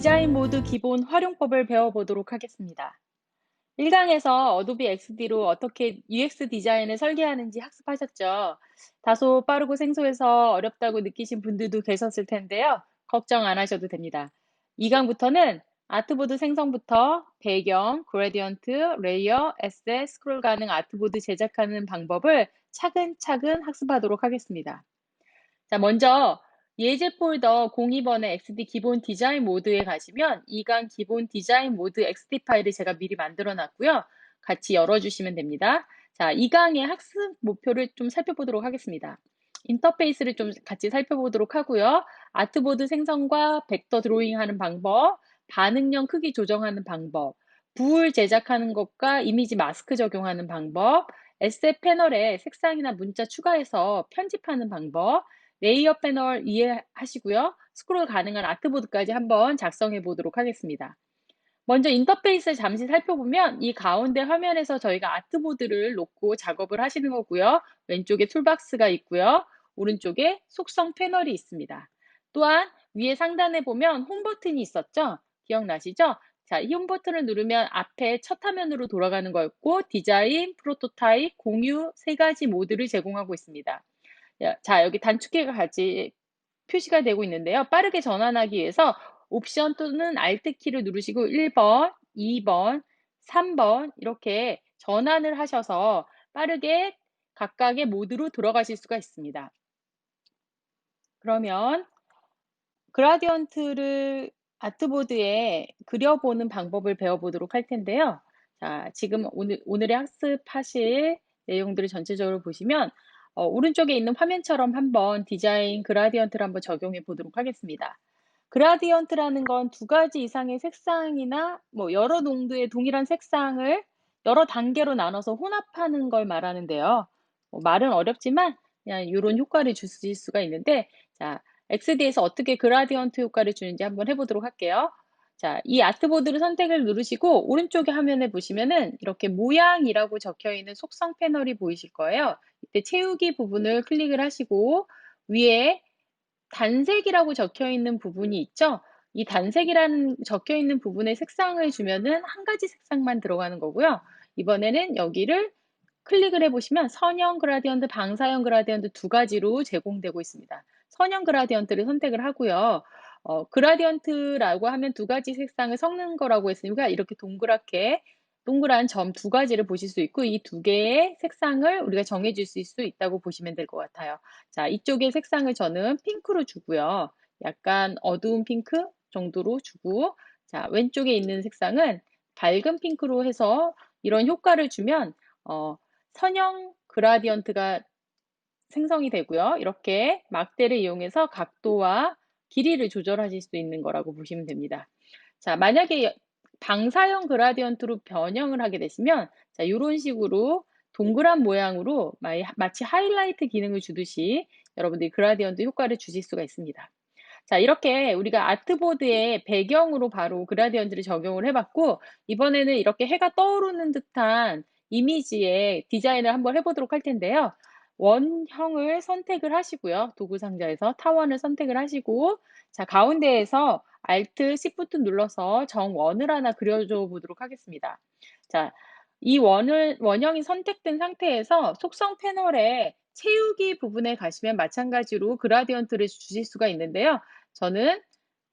디자인 모드 기본 활용법을 배워보도록 하겠습니다. 1강에서 어도비 XD로 어떻게 UX 디자인을 설계하는지 학습하셨죠? 다소 빠르고 생소해서 어렵다고 느끼신 분들도 계셨을 텐데요. 걱정 안 하셔도 됩니다. 2강부터는 아트보드 생성부터 배경, 그레디언트, 레이어, 에셋, 스크롤 가능 아트보드 제작하는 방법을 차근차근 학습하도록 하겠습니다. 자, 먼저 예제 폴더 02번의 XD 기본 디자인 모드에 가시면 2강 기본 디자인 모드 XD 파일을 제가 미리 만들어 놨고요. 같이 열어주시면 됩니다. 자, 2강의 학습 목표를 좀 살펴보도록 하겠습니다. 인터페이스를 좀 같이 살펴보도록 하고요. 아트보드 생성과 벡터 드로잉 하는 방법, 반응형 크기 조정하는 방법, 부울 제작하는 것과 이미지 마스크 적용하는 방법, 에셋 패널에 색상이나 문자 추가해서 편집하는 방법, 레이어 패널 이해하시고요. 스크롤 가능한 아트보드까지 한번 작성해 보도록 하겠습니다. 먼저 인터페이스를 잠시 살펴보면 이 가운데 화면에서 저희가 아트보드를 놓고 작업을 하시는 거고요. 왼쪽에 툴박스가 있고요. 오른쪽에 속성 패널이 있습니다. 또한 위에 상단에 보면 홈 버튼이 있었죠? 기억나시죠? 자, 이 홈 버튼을 누르면 앞에 첫 화면으로 돌아가는 거였고 디자인, 프로토타입, 공유 세 가지 모드를 제공하고 있습니다. 자, 여기 단축키가 같이 표시가 되고 있는데요. 빠르게 전환하기 위해서 옵션 또는 Alt 키를 누르시고 1번, 2번, 3번 이렇게 전환을 하셔서 빠르게 각각의 모드로 들어가실 수가 있습니다. 그러면 그라디언트를 아트보드에 그려보는 방법을 배워보도록 할 텐데요. 자, 지금 오늘의 학습하실 내용들을 전체적으로 보시면 오른쪽에 있는 화면처럼 한번 디자인 그라디언트를 한번 적용해 보도록 하겠습니다. 그라디언트라는 건 두 가지 이상의 색상이나 뭐 여러 농도의 동일한 색상을 여러 단계로 나눠서 혼합하는 걸 말하는데요. 말은 어렵지만 그냥 이런 효과를 주실 수가 있는데, 자, XD에서 어떻게 그라디언트 효과를 주는지 한번 해보도록 할게요. 자, 이 아트보드를 선택을 누르시고 오른쪽에 화면에 보시면은 이렇게 모양이라고 적혀 있는 속성 패널이 보이실 거예요. 이때 채우기 부분을 클릭을 하시고 위에 단색이라고 적혀 있는 부분이 있죠? 이 단색이라는 적혀 있는 부분에 색상을 주면은 한 가지 색상만 들어가는 거고요. 이번에는 여기를 클릭을 해보시면 선형 그라디언트, 방사형 그라디언트 두 가지로 제공되고 있습니다. 선형 그라디언트를 선택을 하고요. 그라디언트라고 하면 두 가지 색상을 섞는 거라고 했으니까 이렇게 동그랗게 동그란 점 두 가지를 보실 수 있고 이 두 개의 색상을 우리가 정해 줄 수 있다고 보시면 될 것 같아요. 자, 이쪽의 색상을 저는 핑크로 주고요. 약간 어두운 핑크 정도로 주고, 자, 왼쪽에 있는 색상은 밝은 핑크로 해서 이런 효과를 주면 선형 그라디언트가 생성이 되고요. 이렇게 막대를 이용해서 각도와 길이를 조절하실 수 있는 거라고 보시면 됩니다. 자, 만약에 방사형 그라디언트로 변형을 하게 되시면 자, 이런 식으로 동그란 모양으로 마치 하이라이트 기능을 주듯이 여러분들이 그라디언트 효과를 주실 수가 있습니다. 자, 이렇게 우리가 아트보드의 배경으로 바로 그라디언트를 적용을 해봤고, 이번에는 이렇게 해가 떠오르는 듯한 이미지의 디자인을 한번 해보도록 할 텐데요. 원형을 선택을 하시고요. 도구 상자에서 타원을 선택을 하시고, 자, 가운데에서 Alt, Shift 눌러서 정원을 하나 그려줘 보도록 하겠습니다. 자, 이 원형이 선택된 상태에서 속성 패널에 채우기 부분에 가시면 마찬가지로 그라디언트를 주실 수가 있는데요. 저는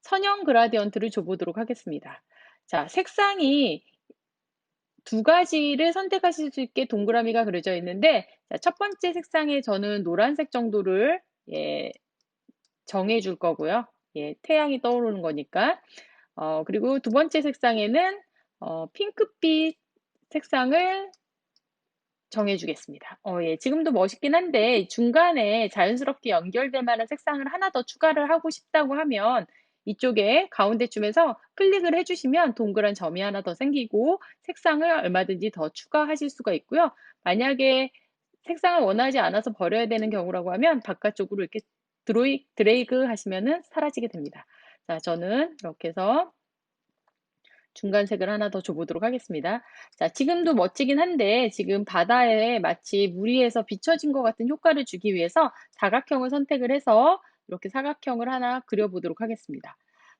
선형 그라디언트를 줘보도록 하겠습니다. 자, 색상이 두 가지를 선택하실 수 있게 동그라미가 그려져 있는데, 자, 첫 번째 색상에 저는 노란색 정도를 정해 줄 거고요. 태양이 떠오르는 거니까. 그리고 두 번째 색상에는 핑크빛 색상을 정해 주겠습니다. 지금도 멋있긴 한데 중간에 자연스럽게 연결될 만한 색상을 하나 더 추가를 하고 싶다고 하면 이쪽에 가운데쯤에서 클릭을 해 주시면 동그란 점이 하나 더 생기고 색상을 얼마든지 더 추가하실 수가 있고요. 만약에 색상을 원하지 않아서 버려야 되는 경우라고 하면 바깥쪽으로 이렇게 드래그 하시면은 사라지게 됩니다. 자, 저는 이렇게 해서 중간색을 하나 더 줘보도록 하겠습니다. 자, 지금도 멋지긴 한데 지금 바다에 마치 물 위에서 비춰진 것 같은 효과를 주기 위해서 사각형을 선택을 해서 이렇게 사각형을 하나 그려보도록 하겠습니다.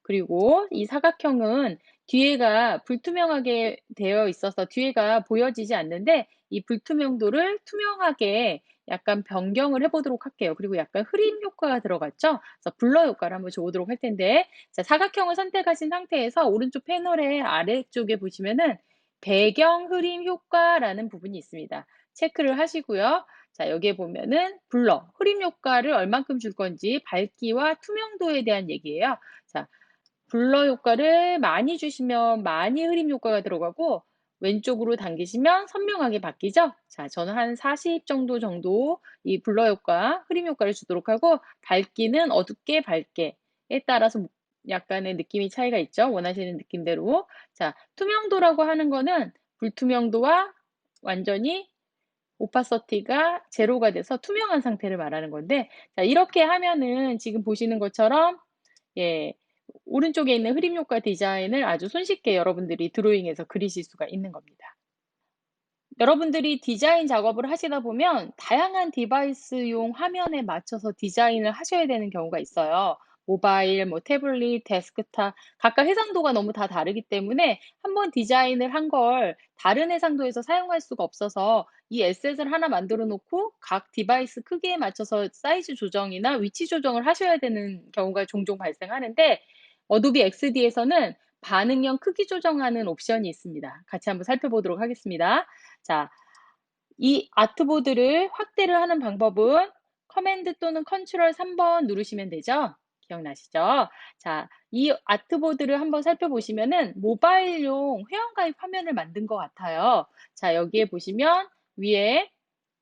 그리고 이 사각형은 뒤에가 불투명하게 되어 있어서 뒤에가 보여지지 않는데 이 불투명도를 투명하게 약간 변경을 해 보도록 할게요. 그리고 약간 흐림 효과가 들어갔죠? 그래서 블러 효과를 한번 줘 보도록 할 텐데 자, 사각형을 선택하신 상태에서 오른쪽 패널의 아래쪽에 보시면은 배경 흐림 효과라는 부분이 있습니다. 체크를 하시고요. 자, 여기에 보면은 블러, 흐림 효과를 얼만큼 줄 건지 밝기와 투명도에 대한 얘기예요. 자, 블러 효과를 많이 주시면 많이 흐림 효과가 들어가고 왼쪽으로 당기시면 선명하게 바뀌죠. 자, 저는 한 40 정도 이 블러 효과, 흐림 효과를 주도록 하고 밝기는 어둡게 밝게에 따라서 약간의 느낌이 차이가 있죠. 원하시는 느낌대로. 자, 투명도라고 하는 거는 불투명도와 완전히 오파서티가 제로가 돼서 투명한 상태를 말하는 건데 자, 이렇게 하면은 지금 보시는 것처럼 예, 오른쪽에 있는 흐림 효과 디자인을 아주 손쉽게 여러분들이 드로잉해서 그리실 수가 있는 겁니다. 여러분들이 디자인 작업을 하시다 보면 다양한 디바이스용 화면에 맞춰서 디자인을 하셔야 되는 경우가 있어요. 모바일, 뭐 태블릿, 데스크탑 각각 해상도가 너무 다 다르기 때문에 한번 디자인을 한 걸 다른 해상도에서 사용할 수가 없어서 이 에셋을 하나 만들어 놓고 각 디바이스 크기에 맞춰서 사이즈 조정이나 위치 조정을 하셔야 되는 경우가 종종 발생하는데 어도비 XD에서는 반응형 크기 조정하는 옵션이 있습니다. 같이 한번 살펴보도록 하겠습니다. 자, 이 아트보드를 확대를 하는 방법은 커맨드 또는 컨트롤 3번 누르시면 되죠. 기억나시죠? 자, 이 아트보드를 한번 살펴보시면은 모바일용 회원가입 화면을 만든 것 같아요. 자, 여기에 보시면 위에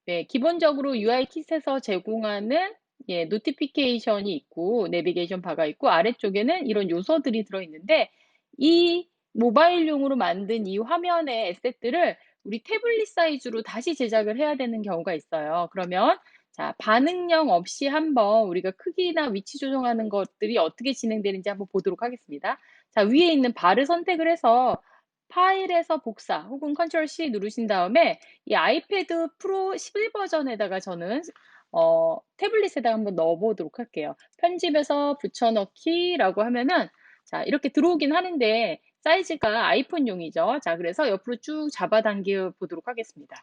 네, 기본적으로 UI 킷에서 제공하는 예, 노티피케이션이 있고 내비게이션 바가 있고 아래쪽에는 이런 요소들이 들어있는데 이 모바일용으로 만든 이 화면의 에셋들을 우리 태블릿 사이즈로 다시 제작을 해야 되는 경우가 있어요. 그러면 자, 반응령 없이 한번 우리가 크기나 위치 조정하는 것들이 어떻게 진행되는지 한번 보도록 하겠습니다. 자, 위에 있는 바를 선택을 해서 파일에서 복사 혹은 컨트롤 C 누르신 다음에 이 아이패드 프로 11 버전에다가 저는 태블릿에다가 한번 넣어 보도록 할게요. 편집해서 붙여넣기라고 하면은 자, 이렇게 들어오긴 하는데 사이즈가 아이폰용이죠. 자, 그래서 옆으로 쭉 잡아당겨 보도록 하겠습니다.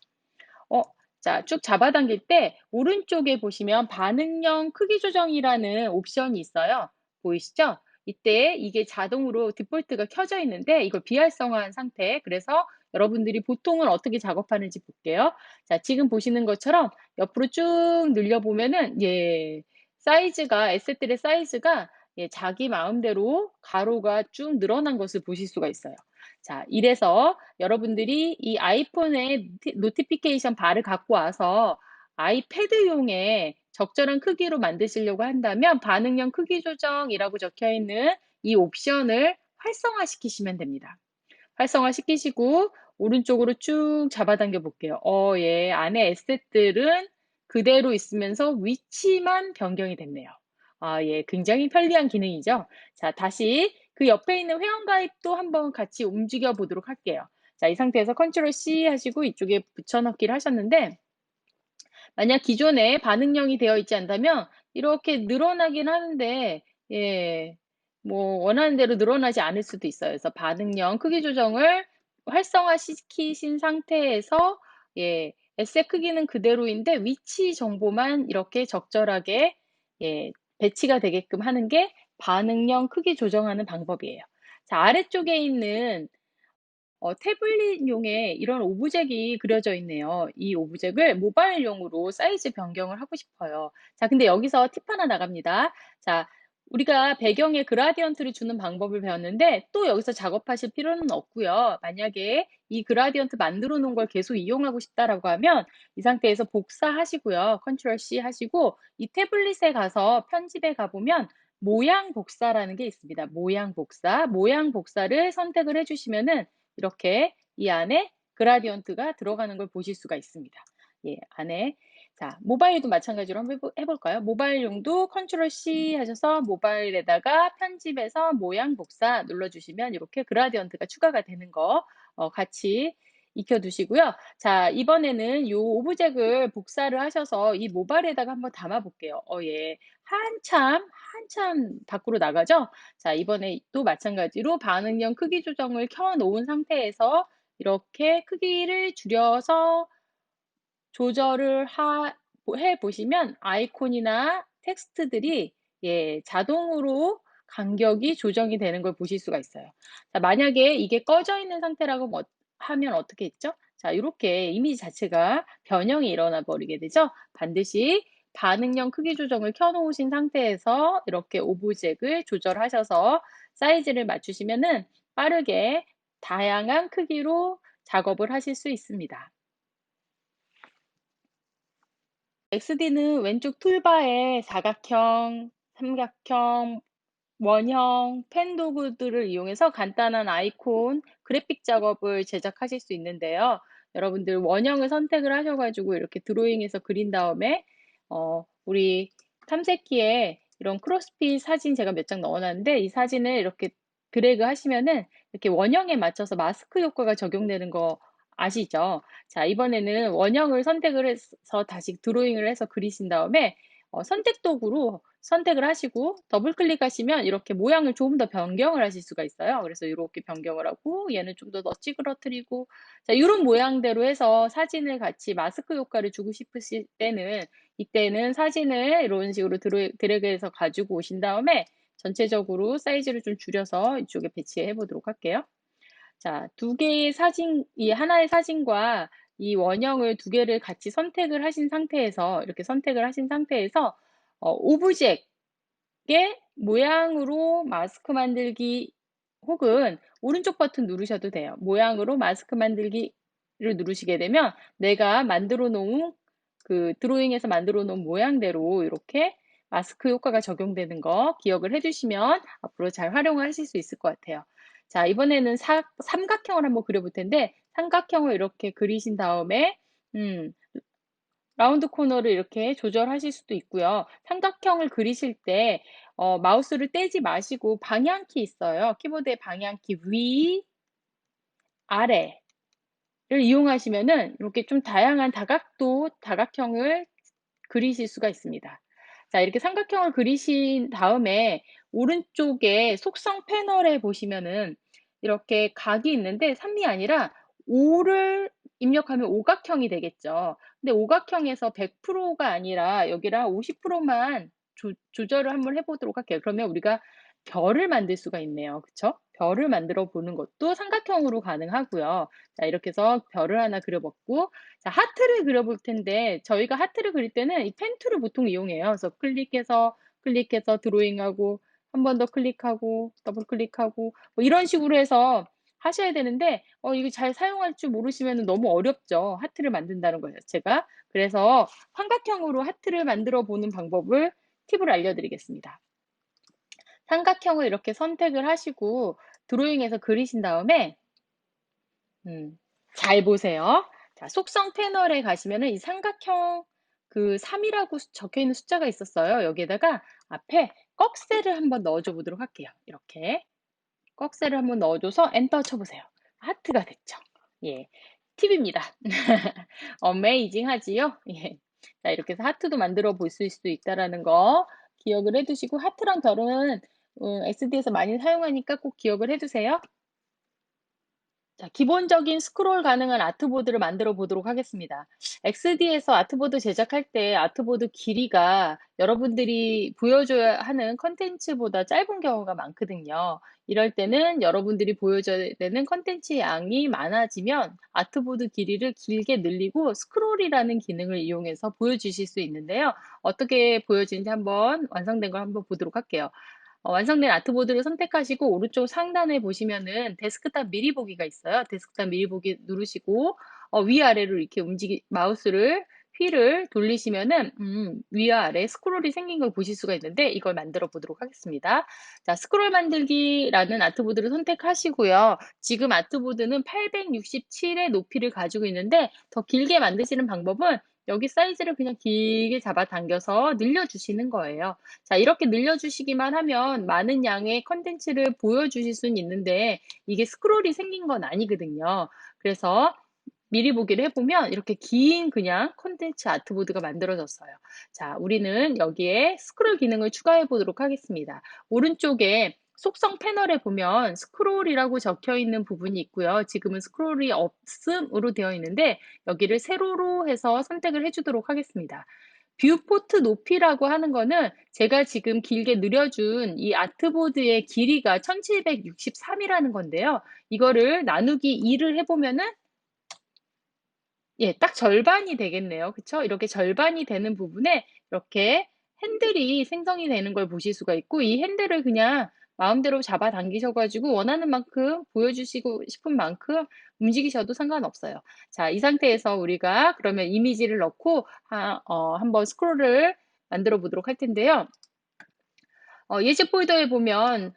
어, 자, 쭉 잡아당길 때 오른쪽에 보시면 반응형 크기 조정이라는 옵션이 있어요. 보이시죠? 이때 이게 자동으로 디폴트가 켜져 있는데 이걸 비활성화한 상태. 그래서 여러분들이 보통은 어떻게 작업하는지 볼게요. 자, 지금 보시는 것처럼 옆으로 쭉 늘려보면은 예, 사이즈가 에셋들의 사이즈가 예, 자기 마음대로 가로가 쭉 늘어난 것을 보실 수가 있어요. 자, 이래서 여러분들이 이 아이폰의 노티피케이션 바를 갖고 와서 아이패드용의 적절한 크기로 만드시려고 한다면 반응형 크기 조정이라고 적혀 있는 이 옵션을 활성화시키시면 됩니다. 활성화시키시고 오른쪽으로 쭉 잡아당겨 볼게요. 예, 안에 에셋들은 그대로 있으면서 위치만 변경이 됐네요. 아, 예, 굉장히 편리한 기능이죠. 자, 다시 그 옆에 있는 회원가입도 한번 같이 움직여 보도록 할게요. 자, 이 상태에서 컨트롤 C 하시고 이쪽에 붙여넣기를 하셨는데 만약 기존에 반응형이 되어 있지 않다면 이렇게 늘어나긴 하는데 예, 뭐 원하는 대로 늘어나지 않을 수도 있어요. 그래서 반응형 크기 조정을 활성화시키신 상태에서 예, 에셋 크기는 그대로인데 위치 정보만 이렇게 적절하게 예, 배치가 되게끔 하는 게 반응형 크기 조정하는 방법이에요. 자, 아래쪽에 있는 태블릿용에 이런 오브젝이 그려져 있네요. 이 오브젝을 모바일용으로 사이즈 변경을 하고 싶어요. 자, 근데 여기서 팁 하나 나갑니다. 자, 우리가 배경에 그라디언트를 주는 방법을 배웠는데 또 여기서 작업하실 필요는 없고요. 만약에 이 그라디언트 만들어 놓은 걸 계속 이용하고 싶다라고 하면 이 상태에서 복사하시고요. 컨트롤 C 하시고 이 태블릿에 가서 편집에 가보면 모양 복사라는 게 있습니다. 모양 복사. 모양 복사를 선택을 해주시면은 이렇게 이 안에 그라디언트가 들어가는 걸 보실 수가 있습니다. 예, 안에. 자, 모바일도 마찬가지로 한번 해볼까요? 모바일용도 컨트롤 C 하셔서 모바일에다가 편집해서 모양 복사 눌러주시면 이렇게 그라디언트가 추가가 되는 거 같이 익혀 두시고요. 자, 이번에는 요 오브젝을 복사를 하셔서 이 모발에다가 한번 담아 볼게요. 예. 한참 밖으로 나가죠? 자, 이번에 또 마찬가지로 반응형 크기 조정을 켜 놓은 상태에서 이렇게 크기를 줄여서 조절을 해 보시면 아이콘이나 텍스트들이 자동으로 간격이 조정이 되는 걸 보실 수가 있어요. 자, 만약에 이게 꺼져 있는 상태라고 하면 어떻게 했죠? 자, 요렇게 이미지 자체가 변형이 일어나 버리게 되죠. 반드시 반응형 크기 조정을 켜 놓으신 상태에서 이렇게 오브젝을 조절하셔서 사이즈를 맞추시면은 빠르게 다양한 크기로 작업을 하실 수 있습니다. XD는 왼쪽 툴바에 사각형, 삼각형, 원형, 펜 도구들을 이용해서 간단한 아이콘, 그래픽 작업을 제작하실 수 있는데요. 여러분들 원형을 선택을 하셔 가지고 이렇게 드로잉해서 그린 다음에 우리 탐색기에 이런 크로스핏 사진 제가 몇 장 넣어 놨는데 이 사진을 이렇게 드래그 하시면은 이렇게 원형에 맞춰서 마스크 효과가 적용되는 거 아시죠? 자, 이번에는 원형을 선택을 해서 다시 드로잉을 해서 그리신 다음에 선택 도구로 선택을 하시고 더블 클릭하시면 이렇게 모양을 조금 더 변경을 하실 수가 있어요. 그래서 이렇게 변경을 하고 얘는 좀 더 찌그러뜨리고 자, 이런 모양대로 해서 사진을 같이 마스크 효과를 주고 싶으실 때는 이때는 사진을 이런 식으로 드래그해서 가지고 오신 다음에 전체적으로 사이즈를 좀 줄여서 이쪽에 배치해 보도록 할게요. 자, 두 개의 사진, 이 하나의 사진과 이 원형을 두 개를 같이 선택을 하신 상태에서 이렇게 선택을 하신 상태에서 오브젝의 모양으로 마스크 만들기 혹은 오른쪽 버튼 누르셔도 돼요. 모양으로 마스크 만들기를 누르시게 되면 내가 만들어 놓은 그 드로잉에서 만들어 놓은 모양대로 이렇게 마스크 효과가 적용되는 거 기억을 해주시면 앞으로 잘 활용하실 수 있을 것 같아요. 자, 이번에는 삼각형을 한번 그려볼 텐데 삼각형을 이렇게 그리신 다음에 음, 라운드 코너를 이렇게 조절하실 수도 있고요. 삼각형을 그리실 때 마우스를 떼지 마시고 방향키 있어요. 키보드의 방향키 위, 아래를 이용하시면은 이렇게 좀 다양한 다각형을 그리실 수가 있습니다. 자, 이렇게 삼각형을 그리신 다음에 오른쪽에 속성 패널에 보시면은 이렇게 각이 있는데 3이 아니라 5를 입력하면 오각형이 되겠죠. 근데 오각형에서 100%가 아니라 여기랑 50%만 조절을 한번 해보도록 할게요. 그러면 우리가 별을 만들 수가 있네요. 그쵸? 별을 만들어 보는 것도 삼각형으로 가능하고요. 자, 이렇게 해서 별을 하나 그려봤고, 자, 하트를 그려볼 텐데, 저희가 하트를 그릴 때는 이 펜 툴을 보통 이용해요. 그래서 클릭해서 드로잉하고, 한 번 더 클릭하고, 더블 클릭하고, 뭐 이런 식으로 해서 하셔야 되는데, 이거 잘 사용할 줄 모르시면 너무 어렵죠. 하트를 만든다는 거 자체가. 그래서 삼각형으로 하트를 만들어 보는 방법을 팁을 알려드리겠습니다. 삼각형을 이렇게 선택을 하시고 드로잉해서 그리신 다음에 잘 보세요. 자, 속성 패널에 가시면은 이 삼각형 그 3이라고 적혀 있는 숫자가 있었어요. 여기에다가 앞에 꺽쇠를 한번 넣어줘 보도록 할게요. 이렇게 꺽쇠를 한번 넣어줘서 엔터 쳐보세요. 하트가 됐죠. 예, 팁입니다. 어메이징 하지요? 예. 자, 이렇게 해서 하트도 만들어 보실 수도 있다라는 거 기억을 해두시고 하트랑 별은 XD에서 많이 사용하니까 꼭 기억을 해두세요. 자, 기본적인 스크롤 가능한 아트보드를 만들어 보도록 하겠습니다. XD에서 아트보드 제작할 때 아트보드 길이가 여러분들이 보여줘야 하는 컨텐츠보다 짧은 경우가 많거든요. 이럴 때는 여러분들이 보여줘야 되는 컨텐츠 양이 많아지면 아트보드 길이를 길게 늘리고 스크롤이라는 기능을 이용해서 보여주실 수 있는데요. 어떻게 보여지는지 한번 완성된 걸 한번 보도록 할게요. 완성된 아트보드를 선택하시고 오른쪽 상단에 보시면은 데스크탑 미리 보기가 있어요. 데스크탑 미리 보기 누르시고 위아래로 이렇게 마우스를 휠을 돌리시면은 위와 아래 스크롤이 생긴 걸 보실 수가 있는데 이걸 만들어 보도록 하겠습니다. 자, 스크롤 만들기라는 아트보드를 선택하시고요. 지금 아트보드는 867의 높이를 가지고 있는데 더 길게 만드시는 방법은 여기 사이즈를 그냥 길게 잡아당겨서 늘려주시는 거예요. 자, 이렇게 늘려주시기만 하면 많은 양의 컨텐츠를 보여주실 수는 있는데 이게 스크롤이 생긴 건 아니거든요. 그래서 미리 보기를 해보면 이렇게 긴 그냥 콘텐츠 아트보드가 만들어졌어요. 자, 우리는 여기에 스크롤 기능을 추가해 보도록 하겠습니다. 오른쪽에 속성 패널에 보면 스크롤이라고 적혀 있는 부분이 있고요. 지금은 스크롤이 없음으로 되어 있는데 여기를 세로로 해서 선택을 해주도록 하겠습니다. 뷰포트 높이라고 하는 거는 제가 지금 길게 늘려준 이 아트보드의 길이가 1763이라는 건데요. 이거를 나누기 2를 해보면은 예, 딱 절반이 되겠네요. 그쵸? 이렇게 절반이 되는 부분에 이렇게 핸들이 생성이 되는 걸 보실 수가 있고, 이 핸들을 그냥 마음대로 잡아 당기셔가지고 원하는 만큼 보여주시고 싶은 만큼 움직이셔도 상관없어요. 자, 이 상태에서 우리가 그러면 이미지를 넣고 한번 스크롤을 만들어 보도록 할 텐데요. 예시 폴더에 보면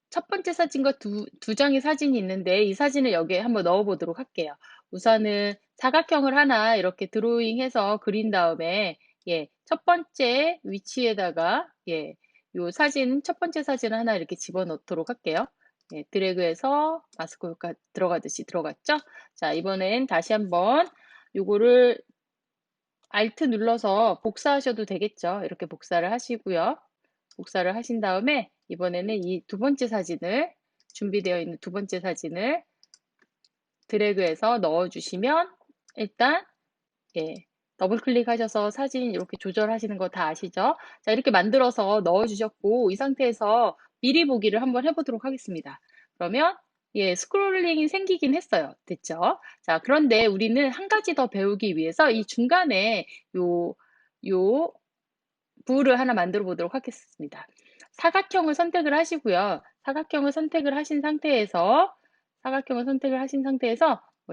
첫 번째 사진과 두 장의 사진이 있는데 이 사진을 여기에 한번 넣어 보도록 할게요. 우선은 사각형을 하나 이렇게 드로잉해서 그린 다음에 예, 첫 번째 위치에다가 예, 요 사진 첫 번째 사진 하나 이렇게 집어넣도록 할게요. 예, 드래그해서 마스크가 들어가듯이 들어갔죠? 자, 이번엔 다시 한번 요거를 Alt 눌러서 복사하셔도 되겠죠? 이렇게 복사를 하시고요. 복사를 하신 다음에 이번에는 이 두 번째 사진을 준비되어 있는 두 번째 사진을 드래그해서 넣어주시면 일단 예, 더블 클릭하셔서 사진 이렇게 조절하시는 거 다 아시죠? 자, 이렇게 만들어서 넣어주셨고 이 상태에서 미리 보기를 한번 해보도록 하겠습니다. 그러면 예, 스크롤링이 생기긴 했어요. 됐죠? 자, 그런데 우리는 한 가지 더 배우기 위해서 이 중간에 요 부를 하나 만들어 보도록 하겠습니다. 사각형을 선택을 하시고요. 사각형을 선택을 하신 상태에서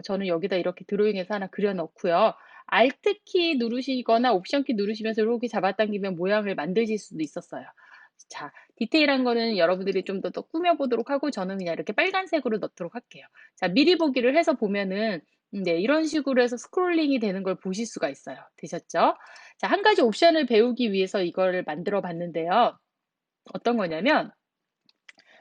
저는 여기다 이렇게 드로잉해서 하나 그려 넣고요. Alt 키 누르시거나 옵션 키 누르시면서 이렇게 잡아당기면 모양을 만드실 수도 있었어요. 자, 디테일한 거는 여러분들이 좀 더 꾸며보도록 하고 저는 그냥 이렇게 빨간색으로 넣도록 할게요. 자, 미리 보기를 해서 보면은 네, 이런 식으로 해서 스크롤링이 되는 걸 보실 수가 있어요. 되셨죠? 자, 한 가지 옵션을 배우기 위해서 이거를 만들어 봤는데요. 어떤 거냐면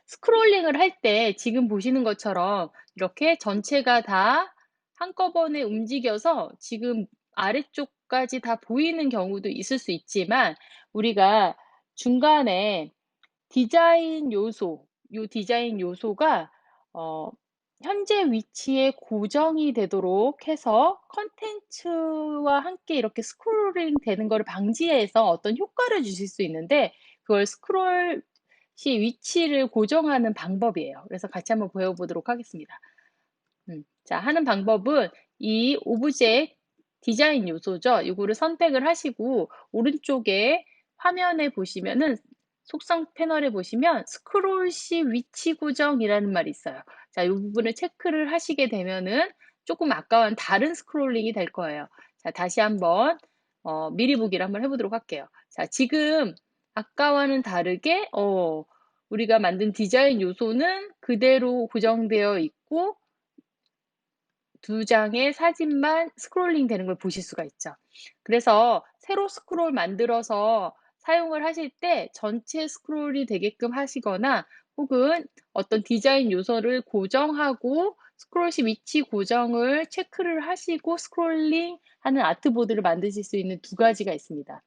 스크롤링을 할 때 지금 보시는 것처럼 이렇게 전체가 다 한꺼번에 움직여서 지금 아래쪽까지 다 보이는 경우도 있을 수 있지만 우리가 중간에 디자인 요소, 요 디자인 요소가 현재 위치에 고정이 되도록 해서 컨텐츠와 함께 이렇게 스크롤링 되는 거를 방지해서 어떤 효과를 주실 수 있는데 그걸 스크롤 시 위치를 고정하는 방법이에요. 그래서 같이 한번 배워보도록 하겠습니다. 자, 하는 방법은 이 오브젝트 디자인 요소죠. 이거를 선택을 하시고 오른쪽에 화면에 보시면은 속성 패널에 보시면 스크롤 시 위치 고정이라는 말이 있어요. 자, 이 부분을 체크를 하시게 되면은 조금 아까와는 다른 스크롤링이 될 거예요. 자, 다시 한번 미리 보기를 한번 해보도록 할게요. 자, 지금 아까와는 다르게 우리가 만든 디자인 요소는 그대로 고정되어 있고 두 장의 사진만 스크롤링 되는 걸 보실 수가 있죠. 그래서 새로 스크롤 만들어서 사용을 하실 때 전체 스크롤이 되게끔 하시거나 혹은 어떤 디자인 요소를 고정하고 스크롤 시 위치 고정을 체크를 하시고 스크롤링 하는 아트보드를 만드실 수 있는 두 가지가 있습니다.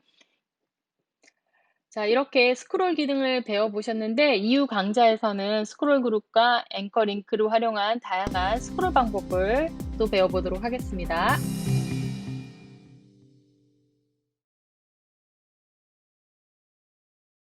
자, 이렇게 스크롤 기능을 배워보셨는데 이후 강좌에서는 스크롤 그룹과 앵커 링크를 활용한 다양한 스크롤 방법을 또 배워보도록 하겠습니다.